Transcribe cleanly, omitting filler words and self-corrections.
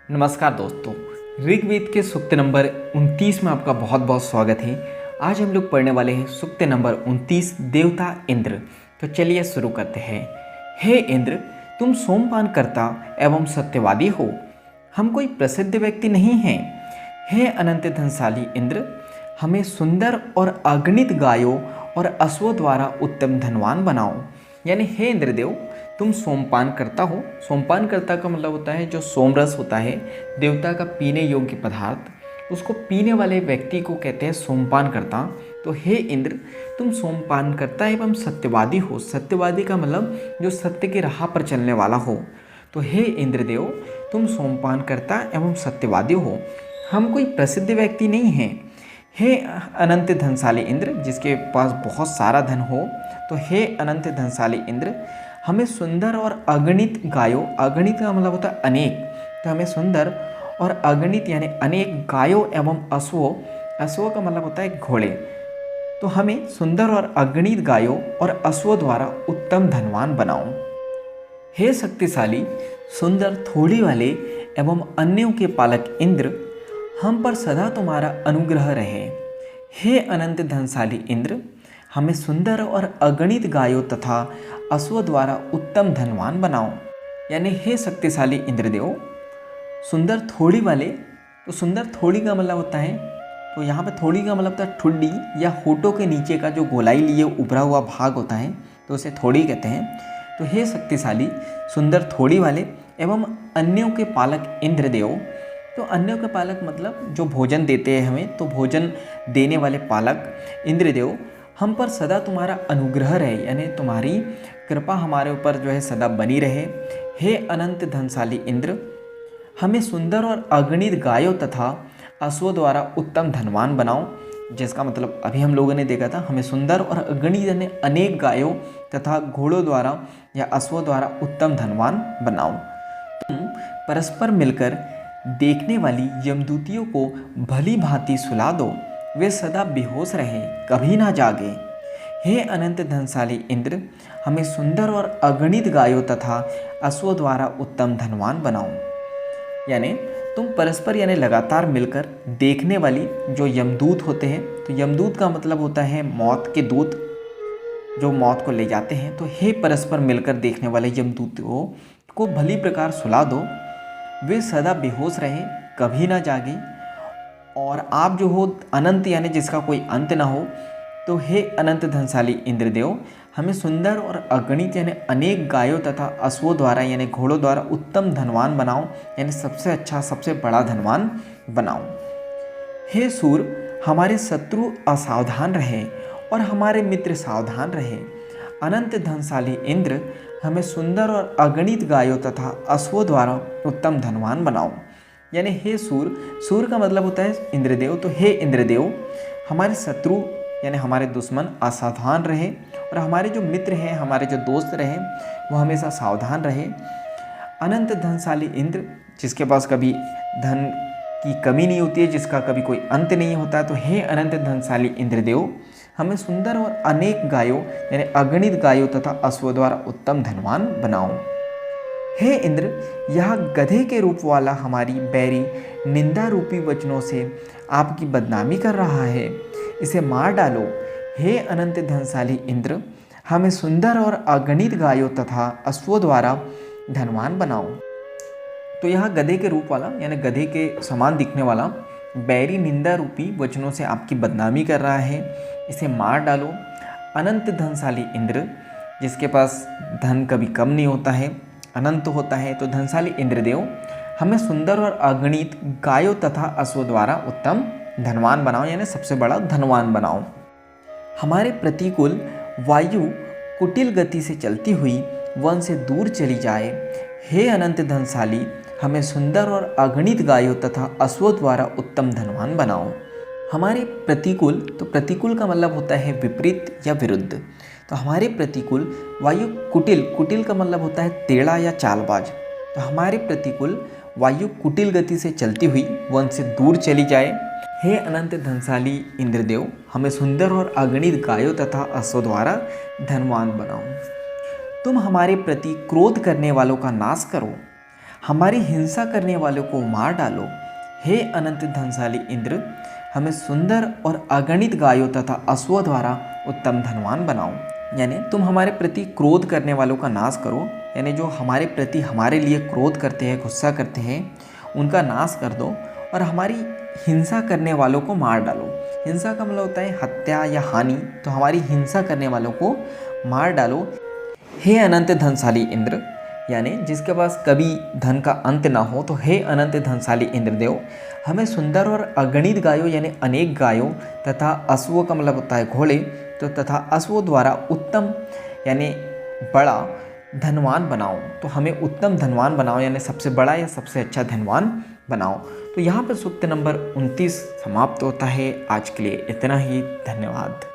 नमस्कार दोस्तों, ऋग्वेद के सूक्त नंबर 29 में आपका बहुत बहुत स्वागत है। आज हम लोग पढ़ने वाले हैं सूक्त नंबर 29, देवता इंद्र। तो चलिए शुरू करते हैं। हे इंद्र, तुम सोमपान करता एवं सत्यवादी हो, हम कोई प्रसिद्ध व्यक्ति नहीं हैं। हे अनंत धनशाली इंद्र, हमें सुंदर और अगणित गायों और अश्वों द्वारा उत्तम धनवान बनाओ। यानी हे इंद्रदेव, तुम सोमपान करता हो। सोमपान करता का मतलब होता है जो सोमरस होता है, देवता का पीने योग्य पदार्थ, उसको पीने वाले व्यक्ति को कहते हैं सोमपान करता। तो हे इंद्र, तुम सोमपान करता एवं सत्यवादी हो। सत्यवादी का मतलब जो सत्य की राह पर चलने वाला हो। तो हे इंद्रदेव, तुम सोमपान करता एवं सत्यवादी हो, हम कोई प्रसिद्ध व्यक्ति नहीं हैं। हे अनंत धनशाली इंद्र, जिसके पास बहुत सारा धन हो, तो हे अनंत धनशाली इंद्र, हमें सुंदर और अगणित गायों, अगणित का मतलब होता है अनेक, तो हमें सुंदर और अगणित यानी अनेक गायों एवं अश्वों, अश्वों का मतलब होता है घोड़े, तो हमें सुंदर और अगणित गायों और अश्वों द्वारा उत्तम धनवान बनाओ। हे शक्तिशाली, सुंदर थोड़ी वाले एवं अन्यों के पालक इंद्र, हम पर सदा तुम्हारा अनुग्रह रहे। हे अनंत धनशाली इंद्र, हमें सुंदर और अगणित गायों तथा अश्वों द्वारा उत्तम धनवान बनाओ। यानी हे शक्तिशाली इंद्रदेव, सुंदर थोड़ी वाले, तो सुंदर थोड़ी का मतलब होता है, तो यहाँ पे थोड़ी का मतलब होता है ठुड्डी या होठों के नीचे का जो गोलाई लिए उभरा हुआ भाग होता है, तो उसे थोड़ी कहते हैं। तो हे शक्तिशाली, सुंदर थोड़ी वाले एवं अन्यों के पालक इंद्रदेव, तो अन्यों के पालक मतलब जो भोजन देते हैं हमें, तो भोजन देने वाले पालक इंद्रदेव, हम पर सदा तुम्हारा अनुग्रह रहे, यानी तुम्हारी कृपा हमारे ऊपर जो है सदा बनी रहे। हे अनंत धनशाली इंद्र, हमें सुंदर और अगणित गायों तथा अश्वों द्वारा उत्तम धनवान बनाओ। जिसका मतलब अभी हम लोगों ने देखा था, हमें सुंदर और अगणित यानी अनेक गायों तथा घोड़ों द्वारा या अश्वों द्वारा उत्तम धनवान बनाओ। तुम परस्पर मिलकर देखने वाली यमदूतियों को भली भांति सुला दो, वे सदा बेहोश रहे, कभी ना जागे। हे अनंत धनशाली इंद्र, हमें सुंदर और अगणित गायों तथा अश्वों द्वारा उत्तम धनवान बनाओ। यानी तुम परस्पर यानी लगातार मिलकर देखने वाली जो यमदूत होते हैं, तो यमदूत का मतलब होता है मौत के दूत, जो मौत को ले जाते हैं। तो हे परस्पर मिलकर देखने वाले यमदूतों को भली प्रकार सुला दो, वे सदा बेहोश रहे, कभी ना जागे। और आप जो हो अनंत यानी जिसका कोई अंत ना हो, तो हे अनंत धनशाली इंद्रदेव, हमें सुंदर और अगणित यानी अनेक गायों तथा अश्वों द्वारा यानी घोड़ों द्वारा उत्तम धनवान बनाओ, यानी सबसे अच्छा सबसे बड़ा धनवान बनाओ। हे सूर, हमारे शत्रु असावधान रहे और हमारे मित्र सावधान रहे। अनंत धनशाली इंद्र, हमें सुंदर और अगणित गायों तथा अश्वों द्वारा उत्तम धनवान बनाओ। यानी हे सूर, सूर का मतलब होता है इंद्रदेव, तो हे इंद्रदेव, हमारे शत्रु यानी हमारे दुश्मन असावधान रहे और हमारे जो मित्र हैं, हमारे जो दोस्त रहे, वो हमेशा सावधान रहे। अनंत धनशाली इंद्र, जिसके पास कभी धन की कमी नहीं होती है, जिसका कभी कोई अंत नहीं होता, तो हे अनंत धनशाली इंद्रदेव, हमें सुंदर और अनेक गायों यानी अगणित गायों तथा अश्वों द्वारा उत्तम धनवान बनाओ। हे इंद्र, यह गधे के रूप वाला हमारी बैरी निंदा रूपी वचनों से आपकी बदनामी कर रहा है, इसे मार डालो। हे अनंत धनशाली इंद्र, हमें सुंदर और अगणित गायों तथा अश्वों द्वारा धनवान बनाओ। तो यह गधे के रूप वाला यानी गधे के समान दिखने वाला बैरी निंदा रूपी वचनों से आपकी बदनामी कर रहा है, इसे मार डालो। अनंत धनशाली इंद्र, जिसके पास धन कभी कम नहीं होता है, अनंत होता है, तो धनशाली इंद्रदेव, हमें सुंदर और अगणित गायों तथा अश्वों द्वारा उत्तम धनवान बनाओ, यानी सबसे बड़ा धनवान बनाओ। हमारे प्रतिकूल वायु कुटिल गति से चलती हुई वन से दूर चली जाए। हे अनंत धनशाली, हमें सुंदर और अगणित गायों तथा अश्वों द्वारा उत्तम धनवान बनाओ। हमारे प्रतिकूल, तो प्रतिकूल का मतलब होता है विपरीत या विरुद्ध, तो हमारे प्रतिकूल वायु कुटिल, कुटिल का मतलब होता है टेढ़ा या चालबाज, तो हमारे प्रतिकूल वायु कुटिल गति से चलती हुई वन से दूर चली जाए। हे अनंत धनशाली इंद्रदेव, हमें सुंदर और अगणित गायों तथा अश्वों द्वारा धनवान बनाओ। तुम हमारे प्रति क्रोध करने वालों का नाश करो, हमारी हिंसा करने वालों को मार डालो। हे अनंत धनशाली इंद्र, हमें सुंदर और अगणित गायों तथा अश्वों द्वारा उत्तम धनवान बनाओ। यानी तुम हमारे प्रति क्रोध करने वालों का नाश करो, यानी जो हमारे प्रति हमारे लिए क्रोध करते हैं, गुस्सा करते हैं, उनका नाश कर दो और हमारी हिंसा करने वालों को मार डालो। हिंसा का मतलब होता है हत्या या हानि, तो हमारी हिंसा करने वालों को मार डालो। हे अनंत धनशाली इंद्र, यानी जिसके पास कभी धन का अंत ना हो, तो हे अनंत धनशाली इंद्रदेव, हमें सुंदर और अगणित गायों यानी अनेक गायों तथा अश्वों का मतलब होता है घोड़े, तो तथा अश्वों द्वारा उत्तम यानी बड़ा धनवान बनाओ। तो हमें उत्तम धनवान बनाओ, यानी सबसे बड़ा या सबसे अच्छा धनवान बनाओ। तो यहाँ पर सूक्त नंबर 29 समाप्त होता है। आज के लिए इतना ही, धन्यवाद।